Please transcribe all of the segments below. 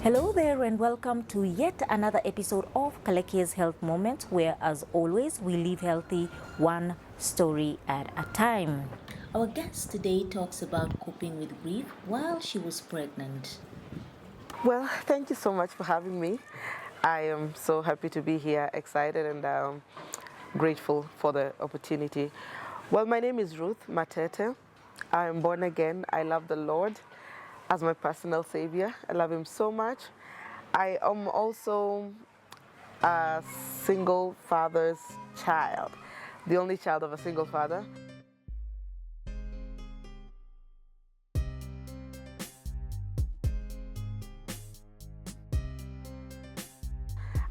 Hello there and welcome to yet another episode of Kalekia's Health Moments, where as always we live healthy one story at a time. Our guest today talks about coping with grief while she was pregnant. Well, thank you so much for having me. I am so happy to be here, excited and grateful for the opportunity. Well, my name is Ruth Matete. I am born again. I love the Lord as my personal savior. I love him so much. I am also a single father's child, the only child of a single father.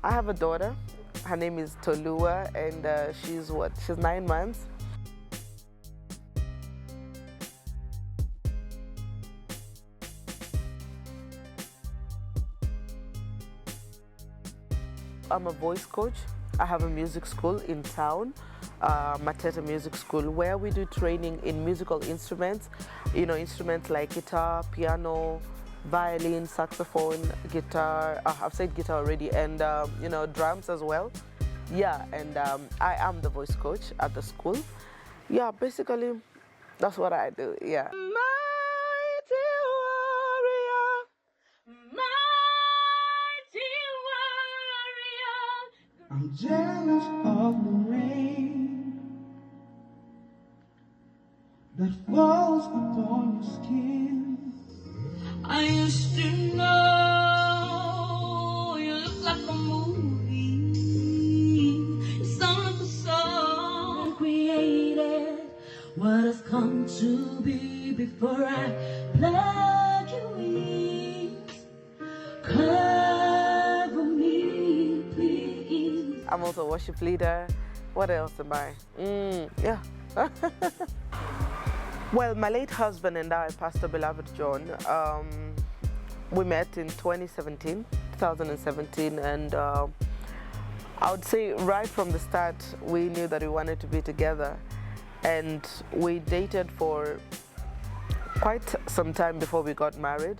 I have a daughter. Her name is Tolua, and she's 9 months. I'm a voice coach. I have a music school in town, Matete Music School, where we do training in musical instruments. Instruments like guitar, piano, violin, saxophone, guitar. I've said guitar already, and drums as well. Yeah, and I am the voice coach at the school. Yeah, basically, that's what I do. Yeah. Mighty warrior, mighty warrior. I'm jealous of the rain that falls upon your skin. I used to know you look like a movie. You sound like a song created. What has come to be before I pluck your wings. Cover me, please. I'm also a worship leader. What else am I? Yeah. Well, my late husband and I, Pastor Beloved John, we met in 2017, and I would say right from the start, we knew that we wanted to be together, and we dated for quite some time before we got married.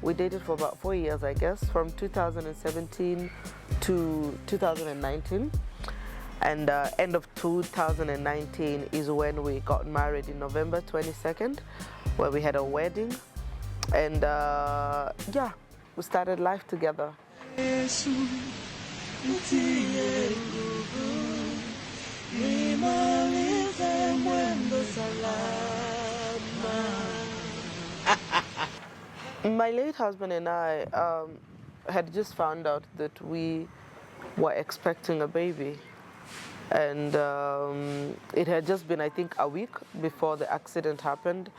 We dated for about 4 years, I guess, from 2017 to 2019. And end of 2019 is when we got married in November 22nd, where we had a wedding. And yeah, we started life together. My late husband and I had just found out that we were expecting a baby. And it had just been, I think, a week before the accident happened.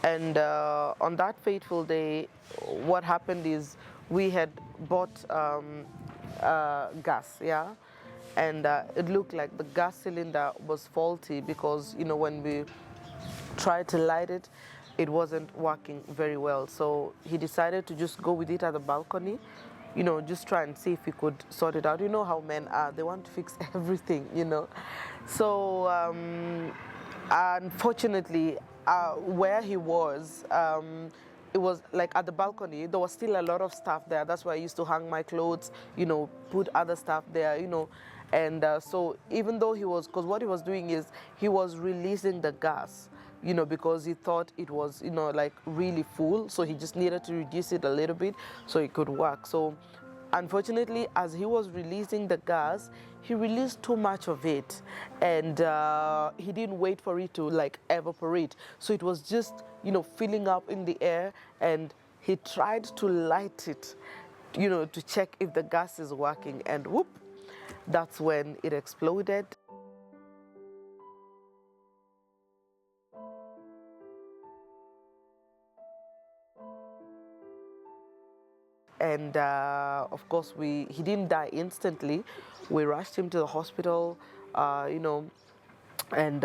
And on that fateful day, what happened is we had bought gas, yeah? And it looked like the gas cylinder was faulty because, when we tried to light it, it wasn't working very well. So he decided to just go with it at the balcony, just try and see if we could sort it out. You know how men are, they want to fix everything, So unfortunately, where he was, it was like at the balcony, there was still a lot of stuff there. That's why I used to hang my clothes, put other stuff there, And so even though because what he was doing is he was releasing the gas, because he thought it was, like really full. So he just needed to reduce it a little bit so it could work. So unfortunately, as he was releasing the gas, he released too much of it. And he didn't wait for it to like evaporate. So it was just, filling up in the air. And he tried to light it, to check if the gas is working. And whoop, that's when it exploded. And of course, he didn't die instantly. We rushed him to the hospital, and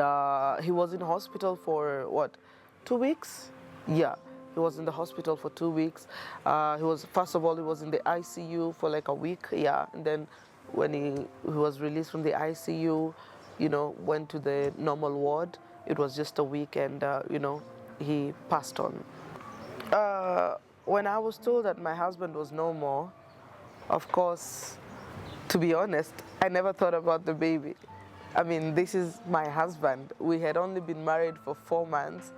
he was in hospital for what, 2 weeks? Yeah, he was in the hospital for 2 weeks. First of all, he was in the ICU for like a week, yeah, and then when he was released from the ICU, went to the normal ward. It was just a week, and he passed on. when I was told that my husband was no more, of course, to be honest, I never thought about the baby. I mean, this is my husband. We had only been married for 4 months.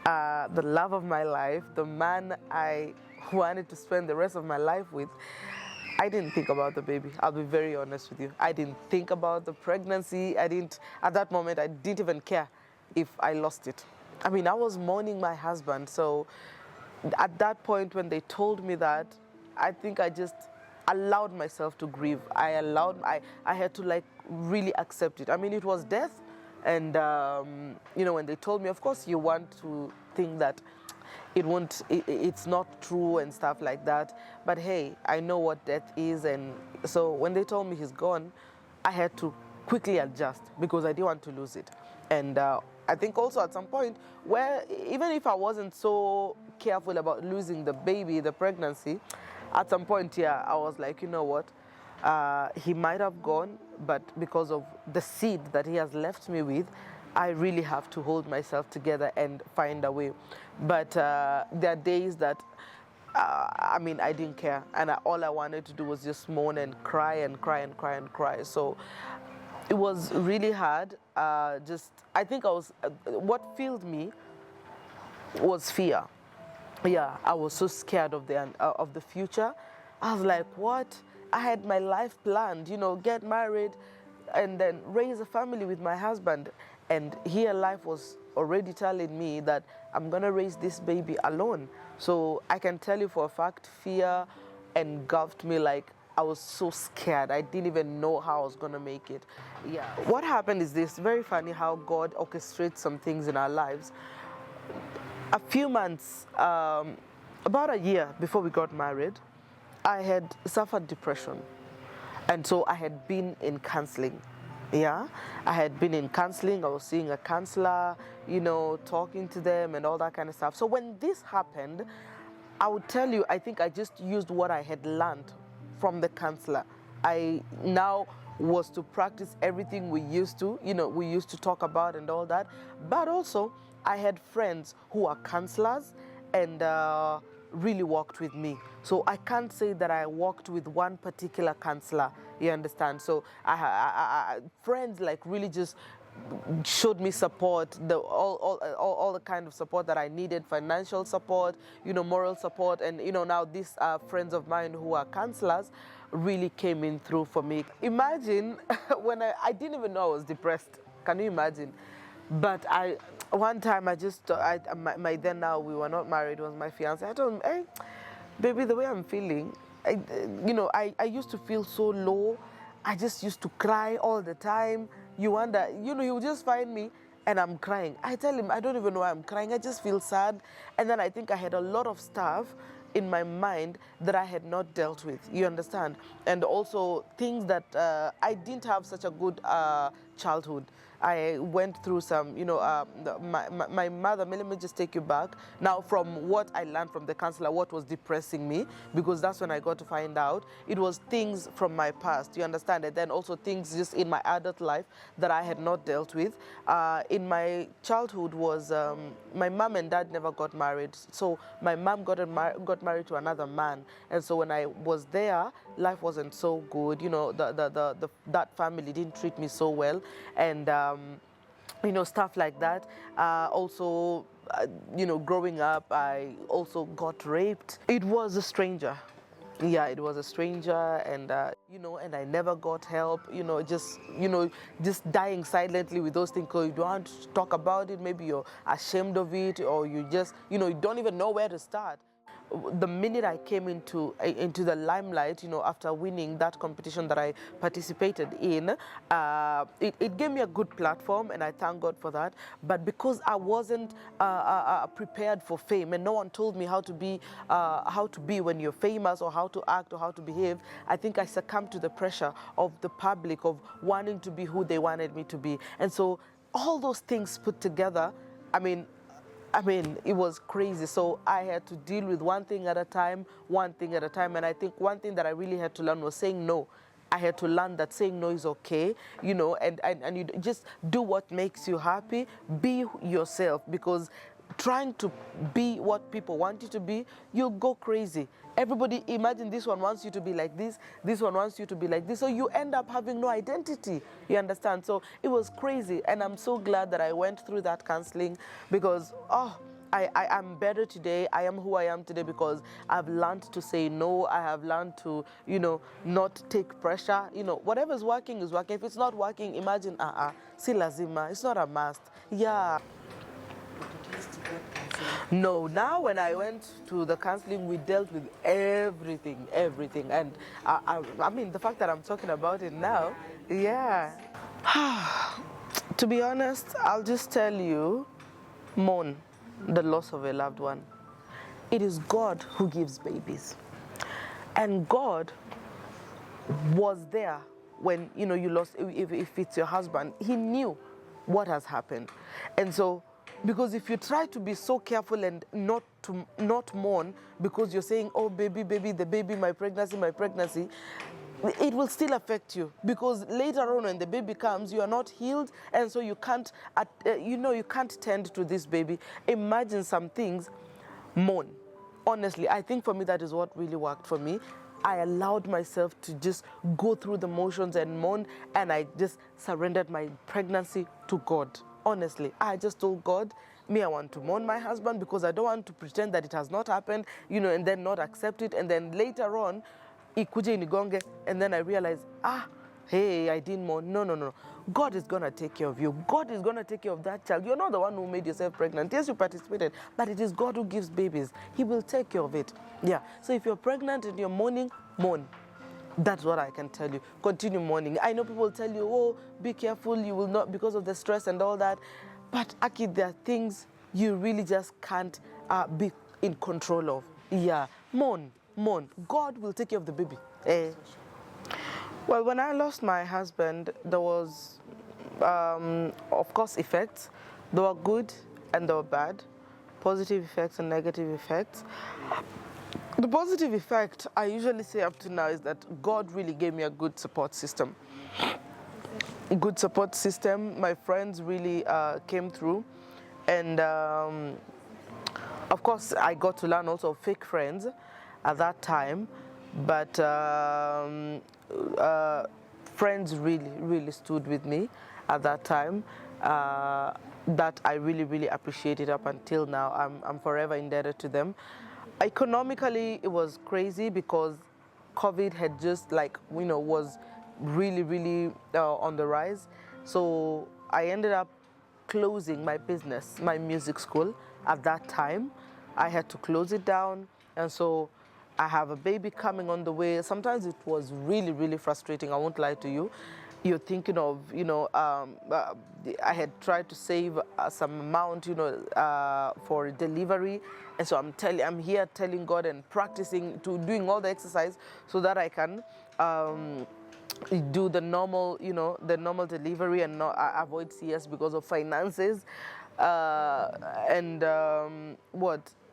The love of my life, the man I wanted to spend the rest of my life with. I didn't think about the baby. I'll be very honest with you. I didn't think about the pregnancy. At that moment, I didn't even care if I lost it. I mean, I was mourning my husband. So at that point when they told me that, I think I just allowed myself to grieve. I had to like really accept it. I mean, it was death. And, when they told me, of course, you want to think that it's not true and stuff like that. But hey, I know what death is. And so when they told me he's gone, I had to quickly adjust because I didn't want to lose it. And I think also at some point where even if I wasn't so careful about losing the baby, the pregnancy, at some point, yeah, I was like, you know what? He might have gone, but because of the seed that he has left me with, I really have to hold myself together and find a way. But there are days that, I didn't care. And all I wanted to do was just moan and cry and cry and cry and cry. So it was really hard. I think what filled me was fear. Yeah, I was so scared of the future. I was like, what? I had my life planned, get married and then raise a family with my husband. And here life was already telling me that I'm going to raise this baby alone. So I can tell you for a fact, fear engulfed me. Like, I was so scared. I didn't even know how I was going to make it. Yeah. What happened is this, very funny how God orchestrates some things in our lives. A few months, about a year before we got married, I had suffered depression. And so I had been in counseling. Yeah, I had been in counseling. I was seeing a counselor, talking to them and all that kind of stuff. So when this happened, I would tell you, I think I just used what I had learned from the counselor. I now was to practice everything we used to talk about and all that. But also, I had friends who are counselors and really worked with me. So I can't say that I worked with one particular counselor, you understand? So I friends like really just showed me support, all the kind of support that I needed, financial support, moral support. And, now these friends of mine who are counselors really came in through for me. Imagine when I didn't even know I was depressed. Can you imagine? But one time we were not married, was my fiance. I told him, hey, baby, the way I'm feeling, I used to feel so low. I just used to cry all the time. You wonder, he would just find me and I'm crying. I tell him, I don't even know why I'm crying. I just feel sad. And then I think I had a lot of stuff in my mind that I had not dealt with, you understand? And also things that I didn't have such a good childhood. I went through some, my mother, let me just take you back. Now, from what I learned from the counselor, what was depressing me, because that's when I got to find out, it was things from my past, you understand? And then also things just in my adult life that I had not dealt with. In my childhood was, my mom and dad never got married. So my mom got married to another man. And so when I was there, life wasn't so good. That family didn't treat me so well. And, stuff like that. Also, growing up, I also got raped. It was a stranger. Yeah, it was a stranger, and and I never got help. Just dying silently with those things because you don't want to talk about it. Maybe you're ashamed of it, or you just, you don't even know where to start. The minute I came into the limelight, after winning that competition that I participated in, it gave me a good platform, and I thank God for that. But because I wasn't prepared for fame, and no one told me how to be when you're famous, or how to act, or how to behave, I think I succumbed to the pressure of the public of wanting to be who they wanted me to be. And so all those things put together, it was crazy. So I had to deal with one thing at a time. And I think one thing that I really had to learn was saying no. I had to learn that saying no is okay, and you just do what makes you happy, be yourself, because trying to be what people want you to be, you'll go crazy. Everybody, imagine this one wants you to be like this one wants you to be like this. So you end up having no identity, you understand? So it was crazy. And I'm so glad that I went through that counseling because, I am better today. I am who I am today because I've learned to say no. I have learned to, not take pressure. Whatever's working is working. If it's not working, imagine, si lazima. It's not a must. Yeah. No, now when I went to the counseling, we dealt with everything. And I mean, the fact that I'm talking about it now, yeah. To be honest, I'll just tell you, mourn the loss of a loved one. It is God who gives babies. And God was there when, you lost, if it's your husband, he knew what has happened. And so, because if you try to be so careful and not mourn because you're saying, oh, baby, the baby, my pregnancy, it will still affect you because later on when the baby comes, you are not healed, and so you can't, you can't tend to this baby. Imagine some things, mourn. Honestly, I think for me that is what really worked for me. I allowed myself to just go through the motions and mourn, and I just surrendered my pregnancy to God. Honestly, I just told God, I want to mourn my husband because I don't want to pretend that it has not happened, and then not accept it, and then later on, ikuje inigonge, and then I realized, hey, I didn't mourn. No. God is going to take care of you. God is going to take care of that child. You're not the one who made yourself pregnant. Yes, you participated, but it is God who gives babies. He will take care of it. Yeah. So if you're pregnant and you're mourning, mourn. That's what I can tell you. Continue mourning. I know people tell you, oh, be careful, you will not, because of the stress and all that. But Aki, there are things you really just can't be in control of. Yeah. Mourn. God will take care of the baby. Well, when I lost my husband, there was, of course, effects. They were good and they were bad. Positive effects and negative effects. The positive effect I usually say up to now is that God really gave me a good support system. Good support system. My friends really came through. And of course, I got to learn also fake friends at that time. But friends really stood with me at that time. That I really appreciated up until now. I'm forever indebted to them. Economically, it was crazy because COVID had just was really on the rise. So I ended up closing my business, my music school at that time. I had to close it down, and so I have a baby coming on the way. Sometimes it was really frustrating, I won't lie to you. You're thinking of, I had tried to save some amount, for delivery. And so I'm here telling God and practicing to doing all the exercise so that I can do the normal, the normal delivery and not avoid CS because of finances.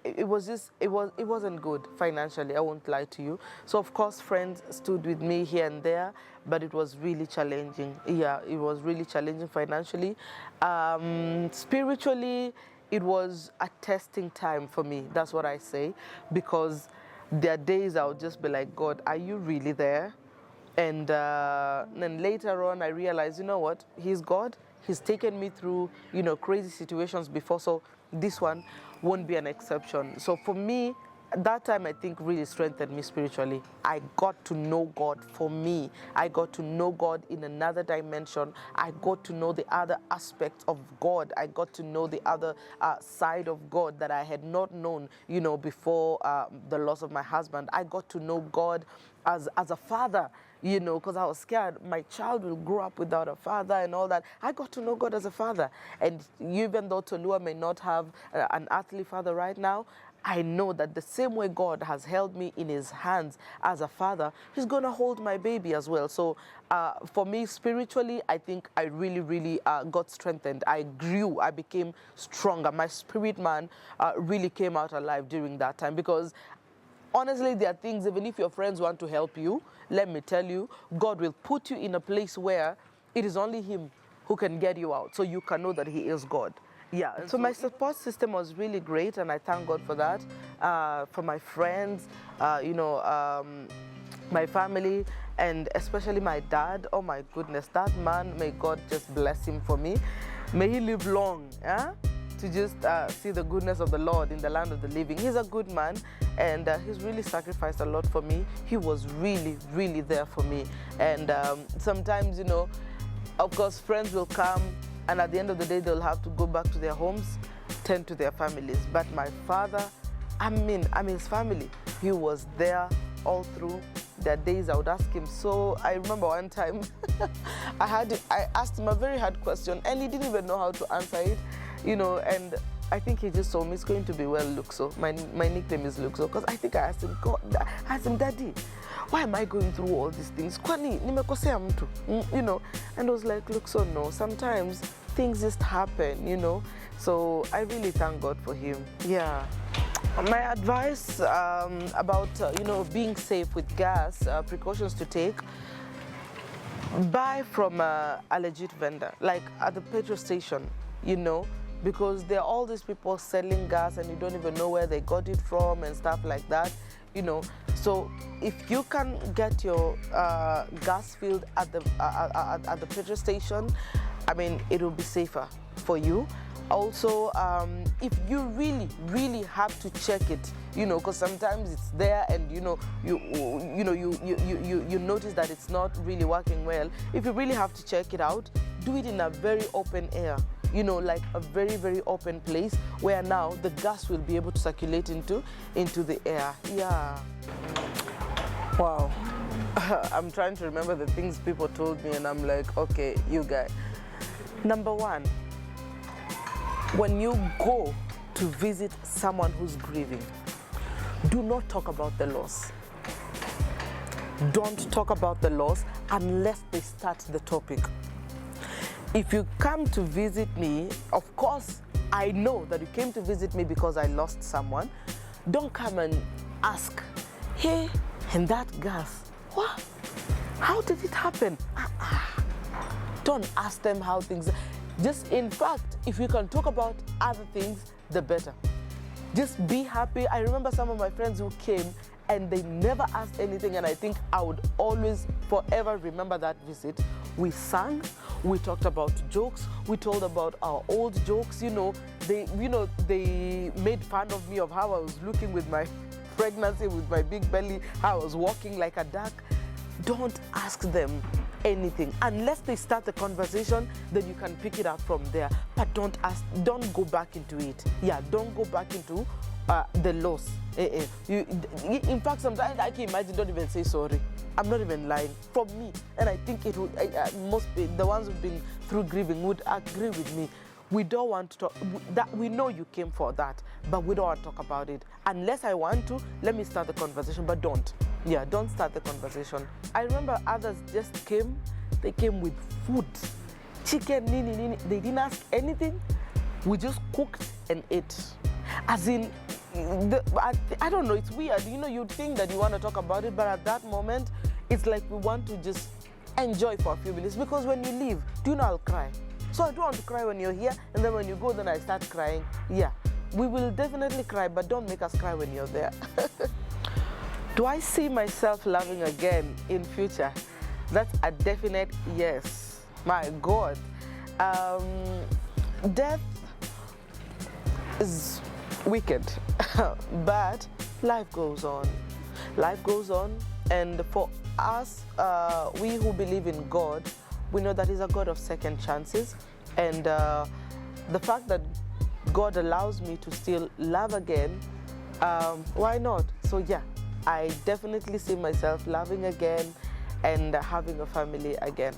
It wasn't good financially, I won't lie to you. So of course friends stood with me here and there, but it was really challenging. Yeah, it was really challenging financially. Spiritually, it was a testing time for me, that's what I say, because there are days I'll just be like, God, are you really there? And then later on I realized, you know what, He's God. He's taken me through, crazy situations before, so this one won't be an exception. So for me, that time I think really strengthened me spiritually. I got to know God for me. I got to know God in another dimension. I got to know the other aspects of God. I got to know the other side of God that I had not known, before the loss of my husband. I got to know God as a father, because I was scared my child will grow up without a father and all that. I got to know God as a father. And even though Tolua may not have an earthly father right now, I know that the same way God has held me in His hands as a father, He's going to hold my baby as well. So for me, spiritually, I think I really got strengthened. I grew. I became stronger. My spirit man really came out alive during that time, because honestly, there are things, even if your friends want to help you, let me tell you, God will put you in a place where it is only Him who can get you out. So you can know that He is God. Yeah, so my support system was really great, and I thank God for that. For my friends, my family, and especially my dad. Oh my goodness, that man, may God just bless him for me. May he live long, to just see the goodness of the Lord in the land of the living. He's a good man, and he's really sacrificed a lot for me. He was really, really there for me. And sometimes, of course, friends will come, and at the end of the day, they'll have to go back to their homes, tend to their families. But my father, I'm his family. He was there all through their days. I would ask him. So I remember one time, I asked him a very hard question, and he didn't even know how to answer it, and I think he just told me it's going to be well, Luxo. My nickname is Luxo, because I think I asked him, Daddy, why am I going through all these things? Kwani nimekosea mtu, and I was like, Luxo, no, sometimes things just happen, So I really thank God for him. Yeah. My advice about being safe with gas, precautions to take: buy from a legit vendor, like at the petrol station, because there are all these people selling gas and you don't even know where they got it from and stuff like that, So if you can get your gas filled at the petrol station, it will be safer for you. Also, if you really, really have to check it, because sometimes it's there and you notice that it's not really working well. If you really have to check it out, do it in a very open air, like a very, very open place where now the gas will be able to circulate into the air. Yeah. Wow. I'm trying to remember the things people told me, and I'm like, okay, you guys. Number one, when you go to visit someone who's grieving, do not talk about the loss. Don't talk about the loss unless they start the topic. If you come to visit me, of course, I know that you came to visit me because I lost someone. Don't come and ask, hey, and that gas, what? How did it happen? Don't ask them how things are. Just, in fact, if you can talk about other things, the better. Just be happy. I remember some of my friends who came and they never asked anything, and I think I would always forever remember that visit. We sang, we talked about jokes, we told about our old jokes. They made fun of me of how I was looking with my pregnancy, with my big belly, how I was walking like a duck. Don't ask them anything unless they start the conversation. Then you can pick it up from there, but don't go back into it. Yeah, don't go back into the loss. In fact, sometimes I can imagine, don't even say sorry. I'm not even lying. From me, and I think it would, the ones who've been through grieving would agree with me. We don't want to talk, that we know you came for that, but we don't want to talk about it. Unless I want to, let me start the conversation, but don't. Yeah, don't start the conversation. I remember others just came, they came with food. Chicken, nini. They didn't ask anything. We just cooked and ate. As in, I don't know, it's weird. You'd think that you want to talk about it, but at that moment, it's like we want to just enjoy for a few minutes, because when you leave, do you know I'll cry? So I don't want to cry when you're here, and then when you go, then I start crying. Yeah, we will definitely cry, but don't make us cry when you're there. Do I see myself loving again in future? That's a definite yes. My God. Death is wicked, but life goes on. Life goes on, and for us, we who believe in God, we know that He's a God of second chances, and the fact that God allows me to still love again, why not? So yeah, I definitely see myself loving again and having a family again.